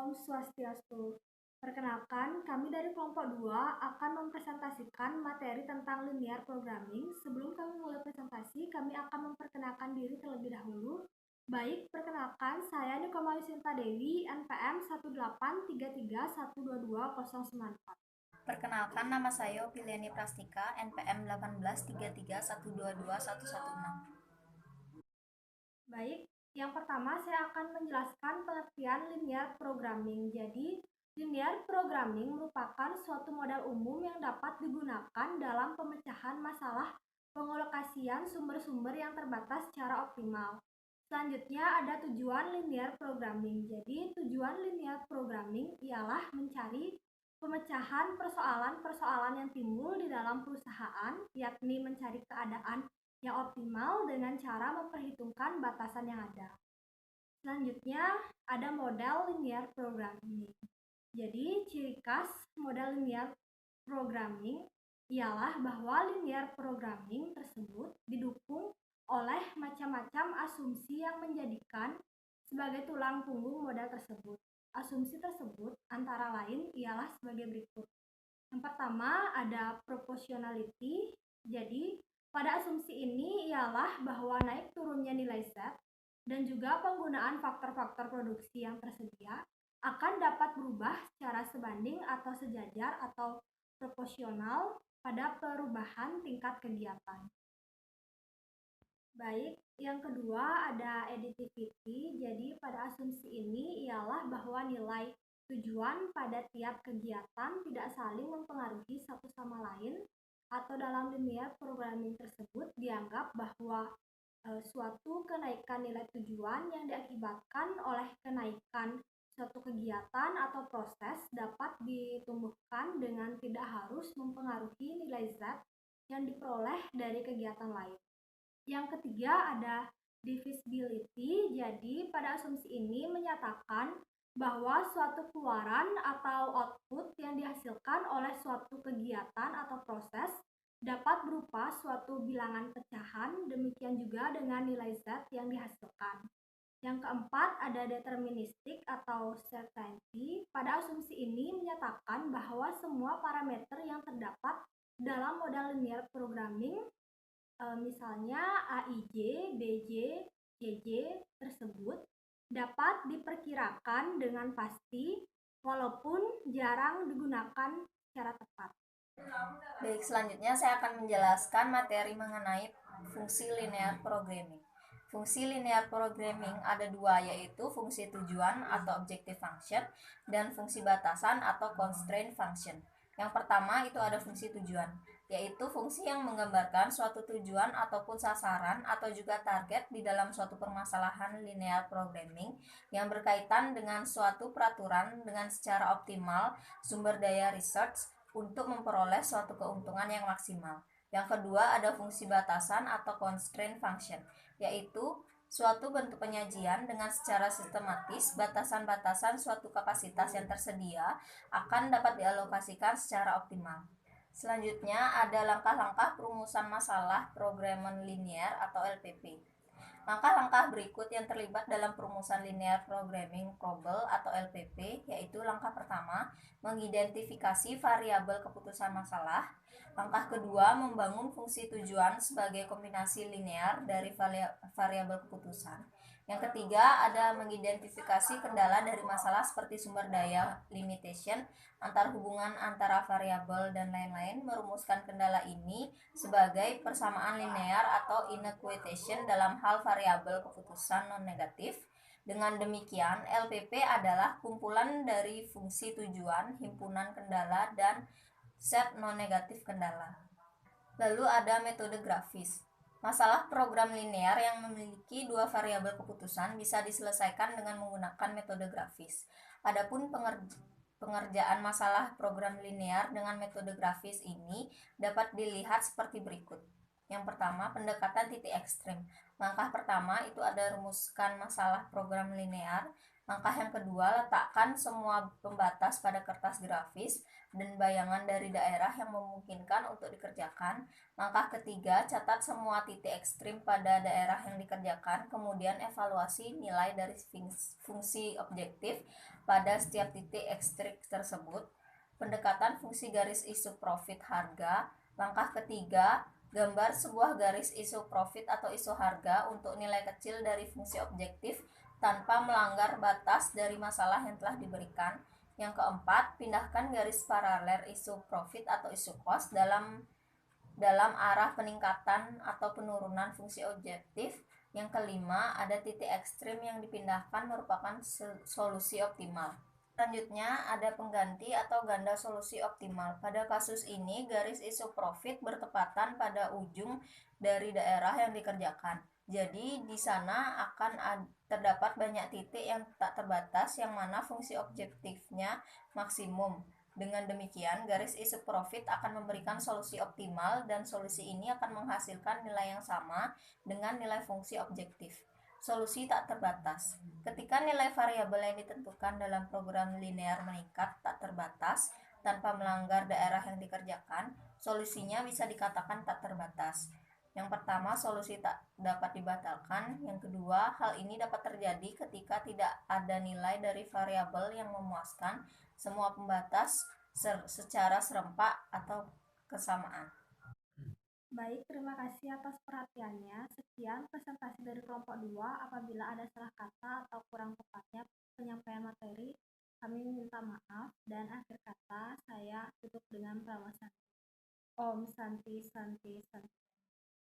Om Swastiastu. Perkenalkan, kami dari kelompok 2 akan mempresentasikan materi tentang linear programming. Sebelum kami mulai presentasi, kami akan memperkenalkan diri terlebih dahulu. Baik, perkenalkan, saya Nikoma Yusinta Dewi, NPM 18331220094. Perkenalkan, nama saya Opiliani Prastika, NPM 1833122116. Baik, yang pertama saya akan menjelaskan pengertian linear programming. Jadi, linear programming merupakan suatu model umum yang dapat digunakan dalam pemecahan masalah pengalokasian sumber-sumber yang terbatas secara optimal. Selanjutnya ada tujuan linear programming. Jadi, tujuan linear programming ialah mencari pemecahan persoalan-persoalan yang timbul di dalam perusahaan, yakni mencari keadaan yang optimal dengan cara memperhitungkan batasan yang ada. Selanjutnya, ada model linear programming. Jadi, ciri khas model linear programming ialah bahwa linear programming tersebut didukung oleh macam-macam asumsi yang menjadikan sebagai tulang punggung model tersebut. Asumsi tersebut antara lain ialah sebagai berikut. Yang pertama ada proportionality. Jadi, pada asumsi ini ialah bahwa naik turunnya nilai Z dan juga penggunaan faktor-faktor produksi yang tersedia akan dapat berubah secara sebanding atau sejajar atau proporsional pada perubahan tingkat kegiatan. Baik, yang kedua ada additivity. Jadi pada asumsi ini ialah bahwa nilai tujuan pada tiap kegiatan tidak saling mempengaruhi satu sama lain, atau dalam linear programming tersebut dianggap bahwa suatu kenaikan nilai tujuan yang diakibatkan oleh kenaikan suatu kegiatan atau proses dapat ditumbuhkan dengan tidak harus mempengaruhi nilai Z yang diperoleh dari kegiatan lain. Yang ketiga ada divisibility. Jadi pada asumsi ini menyatakan bahwa suatu keluaran atau output yang dihasilkan oleh suatu kegiatan atau proses dapat berupa suatu bilangan pecahan, demikian juga dengan nilai Z yang dihasilkan. Yang keempat ada deterministik atau certainty. Pada asumsi ini menyatakan bahwa semua parameter yang terdapat dalam model linear programming, misalnya AIJ, BJ, JJ tersebut dapat diperkirakan dengan pasti walaupun jarang digunakan secara tepat. Baik, selanjutnya saya akan menjelaskan materi mengenai fungsi linear programming. Fungsi linear programming ada dua, yaitu fungsi tujuan atau objective function dan fungsi batasan atau constraint function. Yang pertama itu ada fungsi tujuan, yaitu fungsi yang menggambarkan suatu tujuan ataupun sasaran atau juga target di dalam suatu permasalahan linear programming yang berkaitan dengan suatu peraturan dengan secara optimal sumber daya research untuk memperoleh suatu keuntungan yang maksimal. Yang kedua ada fungsi batasan atau constraint function, yaitu suatu bentuk penyajian dengan secara sistematis batasan-batasan suatu kapasitas yang tersedia akan dapat dialokasikan secara optimal. Selanjutnya ada langkah-langkah perumusan masalah programming linear atau LPP. Langkah-langkah berikut yang terlibat dalam perumusan linear programming problem atau LPP, yaitu langkah pertama, mengidentifikasi variabel keputusan masalah. Langkah kedua, membangun fungsi tujuan sebagai kombinasi linear dari variabel keputusan. Yang ketiga, ada mengidentifikasi kendala dari masalah seperti sumber daya, limitation, antar hubungan antara variabel, dan lain-lain. Merumuskan kendala ini sebagai persamaan linear atau inequitation dalam hal variabel keputusan non-negatif. Dengan demikian, LPP adalah kumpulan dari fungsi tujuan, himpunan kendala, dan set non-negatif kendala. Lalu ada metode grafis. Masalah program linear yang memiliki dua variabel keputusan bisa diselesaikan dengan menggunakan metode grafis. Adapun pengerjaan masalah program linear dengan metode grafis ini dapat dilihat seperti berikut. Yang pertama, pendekatan titik ekstrim. Langkah pertama itu ada rumuskan masalah program linear. Langkah yang kedua, letakkan semua pembatas pada kertas grafis dan bayangan dari daerah yang memungkinkan untuk dikerjakan. Langkah ketiga, catat semua titik ekstrim pada daerah yang dikerjakan, kemudian evaluasi nilai dari fungsi objektif pada setiap titik ekstrim tersebut. Pendekatan fungsi garis isu profit harga. Langkah ketiga, gambar sebuah garis isu profit atau isu harga untuk nilai kecil dari fungsi objektif tanpa melanggar batas dari masalah yang telah diberikan. Yang keempat, pindahkan garis paralel isu profit atau isu cost dalam arah peningkatan atau penurunan fungsi objektif. Yang kelima, ada titik ekstrim yang dipindahkan merupakan solusi optimal. Selanjutnya, ada pengganti atau ganda solusi optimal. Pada kasus ini, garis isu profit bertepatan pada ujung dari daerah yang dikerjakan. Jadi, di sana akan terdapat banyak titik yang tak terbatas yang mana fungsi objektifnya maksimum. Dengan demikian, garis isu profit akan memberikan solusi optimal dan solusi ini akan menghasilkan nilai yang sama dengan nilai fungsi objektif. Solusi tak terbatas. Ketika nilai variabel yang ditentukan dalam program linear meningkat tak terbatas tanpa melanggar daerah yang dikerjakan, solusinya bisa dikatakan tak terbatas. Yang pertama, solusi tak dapat dibatalkan. Yang kedua, hal ini dapat terjadi ketika tidak ada nilai dari variabel yang memuaskan semua pembatas secara serempak atau kesamaan. Baik, terima kasih atas perhatiannya. Sekian presentasi dari kelompok 2. Apabila ada salah kata atau